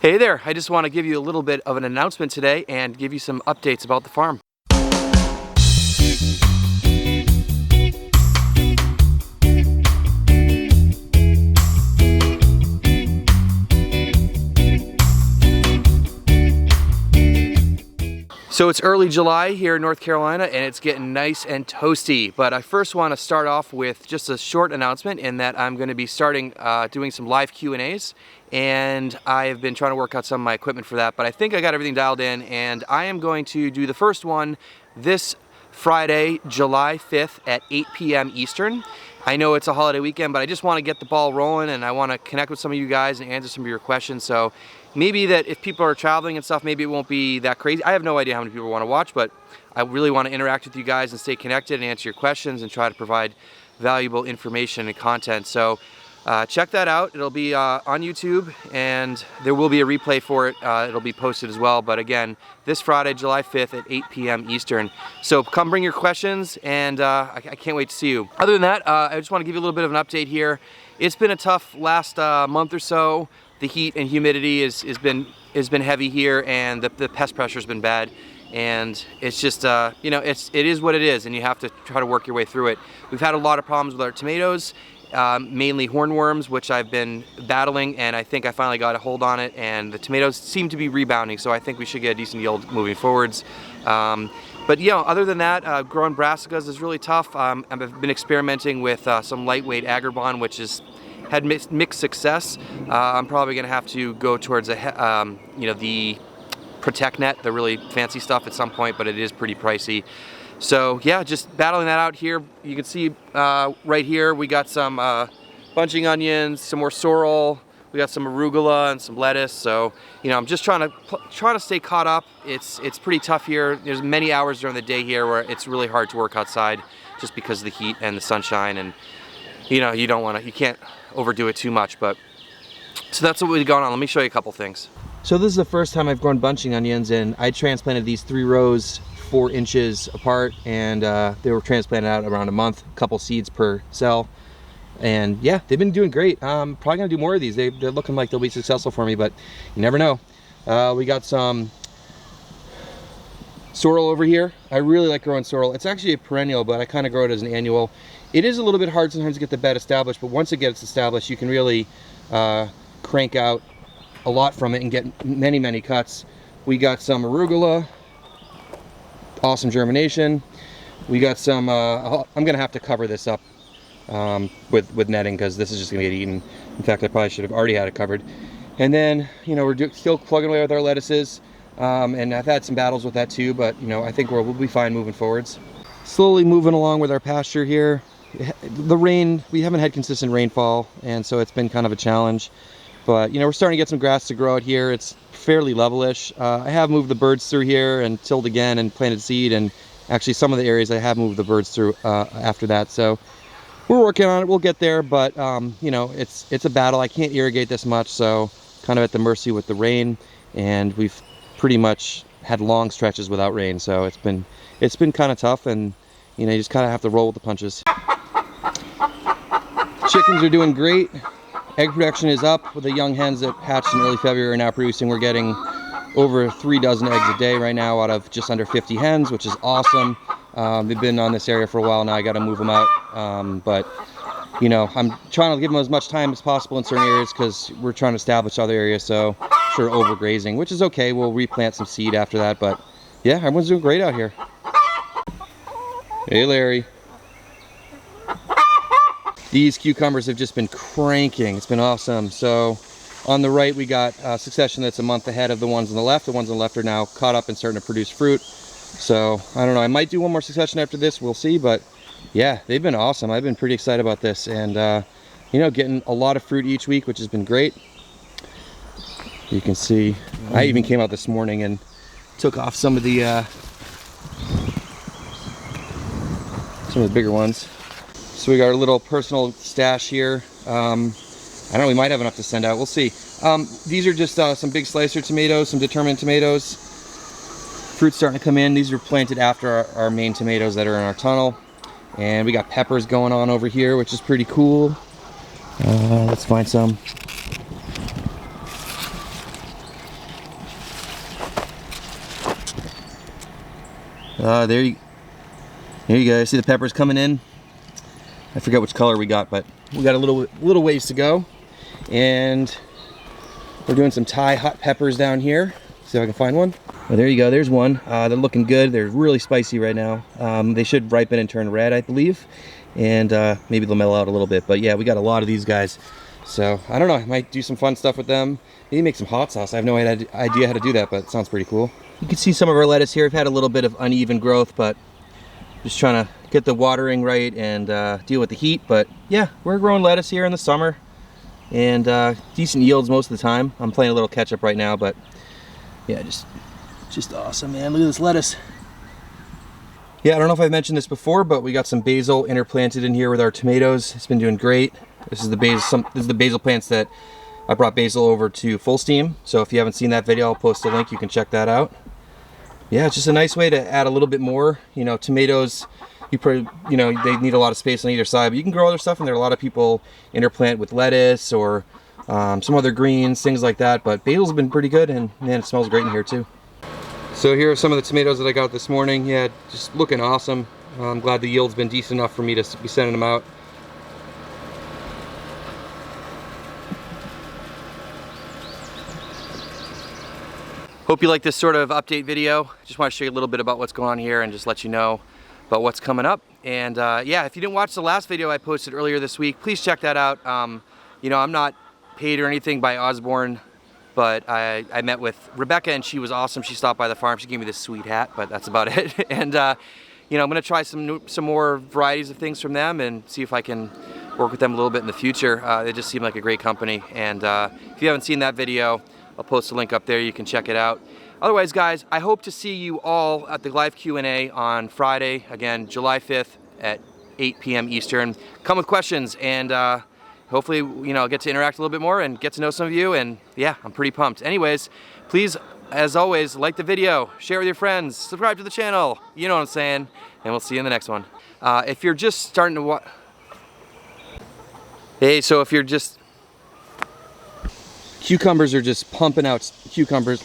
Hey there, I just want to give you a little bit of an announcement today and give you some updates about the farm. So it's early July here in North Carolina and it's getting nice and toasty, but I first want to start off with just a short announcement in that I'm going to be starting doing some live Q&As, and I have been trying to work out some of my equipment for that, but I think I got everything dialed in, and I am going to do the first one this Friday, July 5th at 8 p.m. Eastern. I know it's a holiday weekend, but I just want to get the ball rolling and I want to connect with some of you guys and answer some of your questions. So maybe that if people are traveling and stuff, maybe it won't be that crazy. I have no idea how many people want to watch, but I really want to interact with you guys and stay connected and answer your questions and try to provide valuable information and content. So check that out. It'll be on YouTube, and there will be a replay for it. It'll be posted as well. But again, this Friday, July 5th at 8 p.m. Eastern. So come bring your questions, and I can't wait to see you. Other than that, I just want to give you a little bit of an update here. It's been a tough last month or so. The heat and humidity has been heavy here, and the pest pressure has been bad. And it's just, you know, it is what it is, and you have to try to work your way through it. We've had a lot of problems with our tomatoes. Mainly hornworms, which I've been battling, and I think I finally got a hold on it, and the tomatoes seem to be rebounding, so I think we should get a decent yield moving forwards. But you know, other than that, growing brassicas is really tough. I've been experimenting with some lightweight agribon, which has had mixed success. I'm probably going to have to go towards you know, the Protect Net, the really fancy stuff at some point, but it is pretty pricey. So yeah, just battling that out here. You can see right here we got some bunching onions, some more sorrel, we got some arugula and some lettuce. So you know, I'm just trying to stay caught up. It's pretty tough here. There's many hours during the day here where it's really hard to work outside just because of the heat and the sunshine, and you know, you can't overdo it too much. But so that's what we've got on. Let me show you a couple things. So this is the first time I've grown bunching onions, and I transplanted these 3 rows 4 inches apart, and they were transplanted out around a month, a couple seeds per cell, and yeah, they've been doing great. I'm probably gonna do more of these. They're looking like they'll be successful for me, but you never know. We got some sorrel over here. I really like growing sorrel. It's actually a perennial, but I kind of grow it as an annual. It is a little bit hard sometimes to get the bed established, but once it gets established, you can really crank out a lot from it and get many cuts. We got some arugula. Awesome germination. We got some, I'm gonna have to cover this up with netting, because this is just gonna get eaten. In fact, I probably should have already had it covered. And then, you know, we're still plugging away with our lettuces, and I've had some battles with that too, but you know, I think we'll be fine moving forwards. Slowly moving along with our pasture here. The rain, we haven't had consistent rainfall, and so it's been kind of a challenge. But you know, we're starting to get some grass to grow out here. It's fairly levelish. I have moved the birds through here and tilled again and planted seed, and actually some of the areas I have moved the birds through after that. So we're working on it. We'll get there, but you know, it's a battle. I can't irrigate this much, so kind of at the mercy with the rain, and we've pretty much had long stretches without rain, so it's been kind of tough, and you know, you just kind of have to roll with the punches. Chickens are doing great. Egg production is up with the young hens that hatched in early February are now producing. We're getting over 3 dozen eggs a day right now out of just under 50 hens, which is awesome. They've been on this area for a while now. I got to move them out. But, you know, I'm trying to give them as much time as possible in certain areas because we're trying to establish other areas. So, sure, overgrazing, which is okay. We'll replant some seed after that. But, yeah, everyone's doing great out here. Hey, Larry. These cucumbers have just been cranking. It's been awesome. So on the right, we got a succession that's a month ahead of the ones on the left. The ones on the left are now caught up and starting to produce fruit. So I don't know, I might do one more succession after this. We'll see, but yeah, they've been awesome. I've been pretty excited about this, and you know, getting a lot of fruit each week, which has been great. You can see, I even came out this morning and took off some of the bigger ones. So we got our little personal stash here. I don't know, we might have enough to send out. We'll see. These are just some big slicer tomatoes, some determined tomatoes. Fruit's starting to come in. These are planted after our main tomatoes that are in our tunnel. And we got peppers going on over here, which is pretty cool. Let's find some. There you go. See the peppers coming in? I forget which color we got, but we got a little ways to go. And we're doing some Thai hot peppers down here. See if I can find one. Well, there you go. There's one. They're looking good. They're really spicy right now. They should ripen and turn red, I believe. And maybe they'll mellow out a little bit. But yeah, we got a lot of these guys. So I don't know. I might do some fun stuff with them. Maybe make some hot sauce. I have no idea how to do that, but it sounds pretty cool. You can see some of our lettuce here. We've had a little bit of uneven growth, but just trying to get the watering right and deal with the heat. But yeah, we're growing lettuce here in the summer. And decent yields most of the time. I'm playing a little catch up right now, but yeah, just awesome, man. Look at this lettuce. Yeah, I don't know if I've mentioned this before, but we got some basil interplanted in here with our tomatoes. It's been doing great. This is the basil plants that I brought basil over to full steam. So if you haven't seen that video, I'll post a link. You can check that out. Yeah, it's just a nice way to add a little bit more. You know, tomatoes, they need a lot of space on either side, but you can grow other stuff, and there are a lot of people interplant with lettuce or some other greens, things like that. But basil's been pretty good, and man, it smells great in here too. So here are some of the tomatoes that I got this morning. Yeah, just looking awesome. I'm glad the yield's been decent enough for me to be sending them out. Hope you like this sort of update video. Just want to show you a little bit about what's going on here and just let you know about what's coming up. And yeah, if you didn't watch the last video I posted earlier this week, please check that out. You know, I'm not paid or anything by Osborne, but I met with Rebecca and she was awesome. She stopped by the farm. She gave me this sweet hat, but that's about it. And you know, I'm gonna try some more varieties of things from them and see if I can work with them a little bit in the future. They just seem like a great company. And if you haven't seen that video, I'll post a link up there. You can check it out. Otherwise, guys, I hope to see you all at the live Q&A on Friday, again, July 5th at 8 p.m. Eastern. Come with questions, and hopefully, you know, get to interact a little bit more and get to know some of you. And yeah, I'm pretty pumped. Anyways, please, as always, like the video, share with your friends, subscribe to the channel. You know what I'm saying. And we'll see you in the next one. If you're just starting to watch, hey, so if you're just cucumbers are just pumping out cucumbers.